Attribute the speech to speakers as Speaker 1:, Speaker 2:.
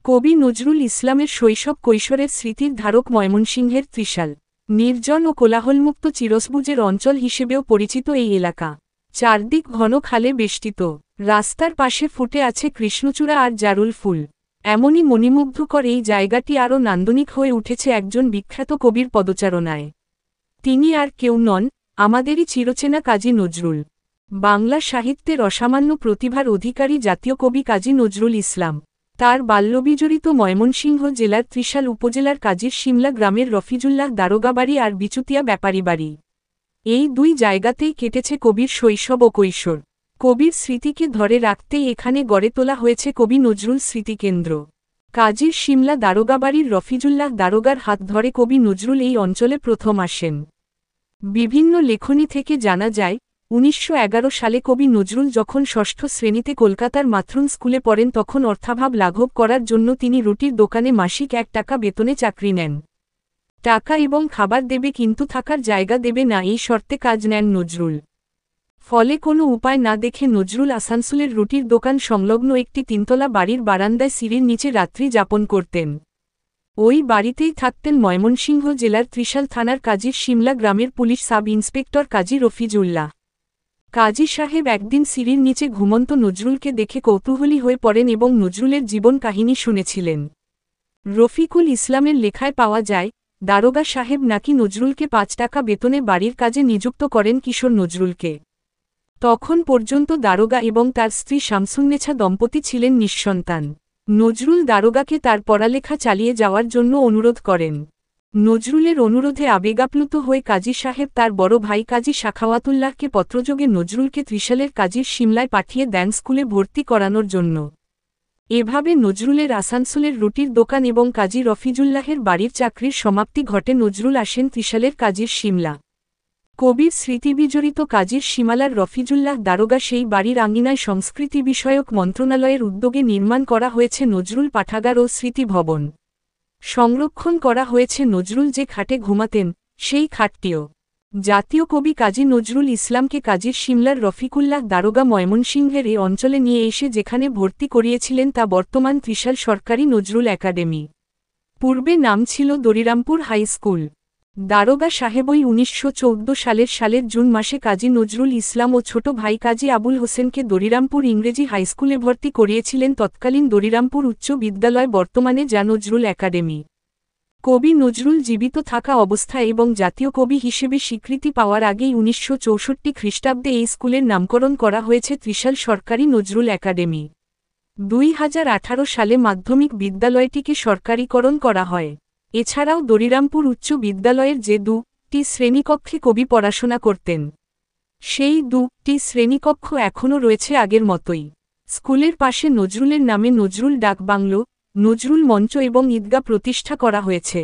Speaker 1: কবি নজরুল ইসলামের শৈশব কৈশোরের স্মৃতির ধারক ময়মনসিংহের ত্রিশাল নির্জন ও কোলাহলমুক্ত চিরসবুজের অঞ্চল হিসেবেও পরিচিত এই এলাকা। চারদিক ঘন খালে বেষ্টিত, রাস্তার পাশে ফুটে আছে কৃষ্ণচূড়া আর জারুল ফুল। এমনই মণিমুগ্ধকর এই জায়গাটি আরও নান্দনিক হয়ে উঠেছে একজন বিখ্যাত কবির পদচারণায়। তিনি আর কেউ নন, আমাদেরই চিরচেনা কাজী নজরুল। বাংলা সাহিত্যের অসামান্য প্রতিভার অধিকারী জাতীয় কবি কাজী নজরুল ইসলাম। তার বাল্যবিজড়িত ময়মনসিংহ জেলার ত্রিশাল উপজেলার কাজীর শিমলা গ্রামের রফিজুল্লাহ দারোগাবাড়ি আর বিচুতিয়া ব্যাপারী বাড়ি, এই দুই জায়গাতেই কেটেছে কবির শৈশব ও কৈশোর। কবির স্মৃতিকে ধরে রাখতেই এখানে গড়ে তোলা হয়েছে কবি নজরুল স্মৃতিকেন্দ্র। কাজীর শিমলা দারোগাবাড়ির রফিজুল্লাহ দারোগার হাত ধরে কবি নজরুল এই অঞ্চলে প্রথম আসেন। বিভিন্ন লেখনী থেকে জানা যায়, ১৯১১ সালে কবি নজরুল যখন ষষ্ঠ শ্রেণীতে কলকাতার মাথরুন স্কুলে পড়েন তখন অর্থাভাব লাঘব করার জন্য তিনি রুটির দোকানে মাসিক ১ টাকা বেতনে চাকরি নেন। টাকা এবং খাবার দেবে কিন্তু থাকার জায়গা দেবে না, এই শর্তে কাজ নেন নজরুল। ফলে কোনো উপায় না দেখে নজরুল আসানসোলের রুটির দোকান সংলগ্ন একটি তিনতলা বাড়ির বারান্দায় সিঁড়ির নিচে রাত্রি যাপন করতেন। ওই বাড়িতেই থাকতেন ময়মনসিংহ জেলার ত্রিশাল থানার কাজীর শিমলা গ্রামের পুলিশ সাব ইন্সপেক্টর কাজী রফিজুল্লাহ। কাজী সাহেব একদিন সিঁড়ির নিচে ঘুমন্ত নজরুলকে দেখে কৌতূহলী হয়ে পড়েন এবং নজরুলের জীবন কাহিনী শুনেছিলেন। রফিকুল ইসলামের লেখায় পাওয়া যায়, দারোগা সাহেব নাকি নজরুলকে ৫ টাকা বেতনে বাড়ির কাজে নিযুক্ত করেন কিশোর নজরুলকে। তখন পর্যন্ত দারোগা এবং তার স্ত্রী শামসুন্নেছা দম্পতি ছিলেন নিঃসন্তান। নজরুল দারোগাকে তার পড়ালেখা চালিয়ে যাওয়ার জন্য অনুরোধ করেন। নজরুলের অনুরোধে আবেগাপ্লুত হয়ে কাজী সাহেব তার বড় ভাই কাজী সাখাওয়াতুল্লাহকে পত্রযোগে নজরুলকে ত্রিশালের কাজীর শিমলায় পাঠিয়ে দেন স্কুলে ভর্তি করানোর জন্য। এভাবে নজরুলের আসানসোলের রুটির দোকান এবং কাজী রফিজুল্লাহের বাড়ির চাকরির সমাপ্তি ঘটে। নজরুল আসেন ত্রিশালের কাজীর শিমলা। কবির স্মৃতিবিজড়িত কাজীর শিমালার রফিজুল্লাহ দারোগা সেই বাড়ির আঙিনায় সংস্কৃতি বিষয়ক মন্ত্রণালয়ের উদ্যোগে নির্মাণ করা হয়েছে নজরুল পাঠাগার ও স্মৃতি ভবন। সংরক্ষণ করা হয়েছে নজরুল যে খাটে ঘুমাতেন, সেই খাটটিও। জাতীয় কবি কাজী নজরুল ইসলামকে কাজীর শিমলার রফিকুল্লাহ দারোগা ময়মনসিংহের এ অঞ্চলে নিয়ে এসে যেখানে ভর্তি করিয়েছিলেন তা বর্তমান ত্রিশাল সরকারি নজরুল একাডেমি। পূর্বে নাম ছিল দরিরামপুর হাই স্কুল। দারোগা সাহেব ওই ১৯১৪ সালের জুন মাসে কাজী নজরুল ইসলাম ও ছোট ভাই কাজী আবুল হোসেনকে দরিরামপুর ইংরেজি হাইস্কুলে ভর্তি করিয়েছিলেন তৎকালীন দরিরামপুর উচ্চ বিদ্যালয়, বর্তমানে যা নজরুল একাডেমি। কবি নজরুল জীবিত থাকা অবস্থায় এবং জাতীয় কবি হিসেবে স্বীকৃতি পাওয়ার আগেই ১৯৬৪ খ্রিস্টাব্দে এই স্কুলের নামকরণ করা হয়েছে ত্রিশাল সরকারি নজরুল একাডেমি। ২০১৮ সালে মাধ্যমিক বিদ্যালয়টিকে সরকারিকরণ করা হয়। এছাড়াও দরিরামপুর উচ্চ বিদ্যালয়ের যে ২টি শ্রেণীকক্ষে কবি পড়াশোনা করতেন, সেই ২টি শ্রেণীকক্ষ এখনও রয়েছে আগের মতোই। স্কুলের পাশে নজরুলের নামে নজরুল ডাকবাংলো, নজরুল মঞ্চ এবং ঈদগাহ প্রতিষ্ঠা করা হয়েছে।